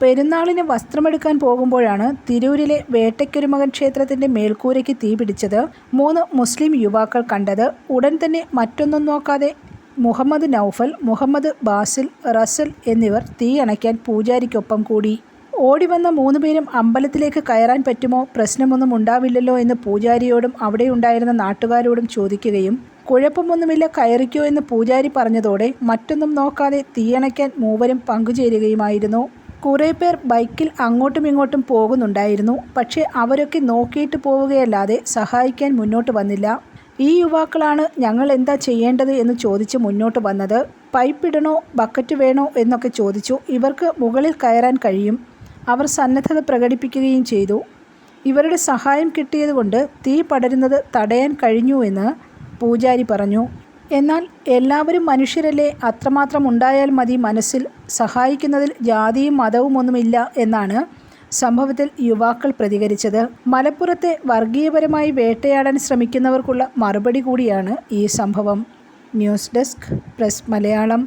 പെരുന്നാളിന് വസ്ത്രമെടുക്കാൻ പോകുമ്പോഴാണ് തിരൂരിലെ വേട്ടയ്ക്കൊരുമകൻ ക്ഷേത്രത്തിന്റെ മേൽക്കൂരയ്ക്ക് തീപിടിച്ചത് 3 മുസ്ലിം യുവാക്കൾ കണ്ടത്. ഉടൻ തന്നെ മറ്റൊന്നും നോക്കാതെ മുഹമ്മദ് നൗഫൽ, മുഹമ്മദ് ബാസിൽ, റസൽ എന്നിവർ തീയണയ്ക്കാൻ പൂജാരിക്കൊപ്പം കൂടി. ഓടിവന്ന 3 പേരും അമ്പലത്തിലേക്ക് കയറാൻ പറ്റുമോ, പ്രശ്നമൊന്നും ഉണ്ടാവില്ലല്ലോ എന്ന് പൂജാരിയോടും അവിടെയുണ്ടായിരുന്ന നാട്ടുകാരോടും ചോദിക്കുകയും കുഴപ്പമൊന്നുമില്ല കയറിക്കോ എന്ന് പൂജാരി പറഞ്ഞതോടെ മറ്റൊന്നും നോക്കാതെ തീയണയ്ക്കാൻ മൂവരും പങ്കുചേരുകയുമായിരുന്നു. കുറേ പേർ ബൈക്കിൽ അങ്ങോട്ടും ഇങ്ങോട്ടും പോകുന്നുണ്ടായിരുന്നു. പക്ഷേ അവരൊക്കെ നോക്കിയിട്ട് പോവുകയല്ലാതെ സഹായിക്കാൻ മുന്നോട്ട് വന്നില്ല. ഈ യുവാക്കളാണ് ഞങ്ങൾ എന്താ ചെയ്യേണ്ടത് എന്ന് ചോദിച്ച് മുന്നോട്ട് വന്നത്. പൈപ്പ് ഇടണോ, ബക്കറ്റ് വേണോ എന്നൊക്കെ ചോദിച്ചു. ഇവർക്ക് മുകളിൽ കയറാൻ കഴിയും. അവർ സന്നദ്ധത പ്രകടിപ്പിക്കുകയും ചെയ്തു. ഇവരുടെ സഹായം കിട്ടിയതുകൊണ്ട് തീ പടരുന്നത് തടയാൻ കഴിഞ്ഞു എന്ന് പൂജാരി പറഞ്ഞു. എന്നാൽ എല്ലാവരും മനുഷ്യരല്ലേ, അത്രമാത്രം ഉണ്ടായാൽ മതി മനസ്സിൽ, സഹായിക്കുന്നതിൽ ജാതിയും മതവുമൊന്നുമില്ല എന്നാണ് സംഭവത്തിൽ യുവാക്കൾ പ്രതികരിച്ചത്. മലപ്പുറത്തെ വർഗീയപരമായി വേട്ടയാടാൻ ശ്രമിക്കുന്നവർക്കുള്ള മറുപടി കൂടിയാണ് ഈ സംഭവം. News desk press Malayalam.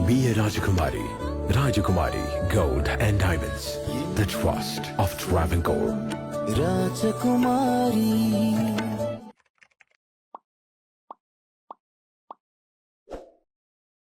Be a Rajakumari. Rajakumari Gold and Diamonds. The trust of Travancore. Rajakumari.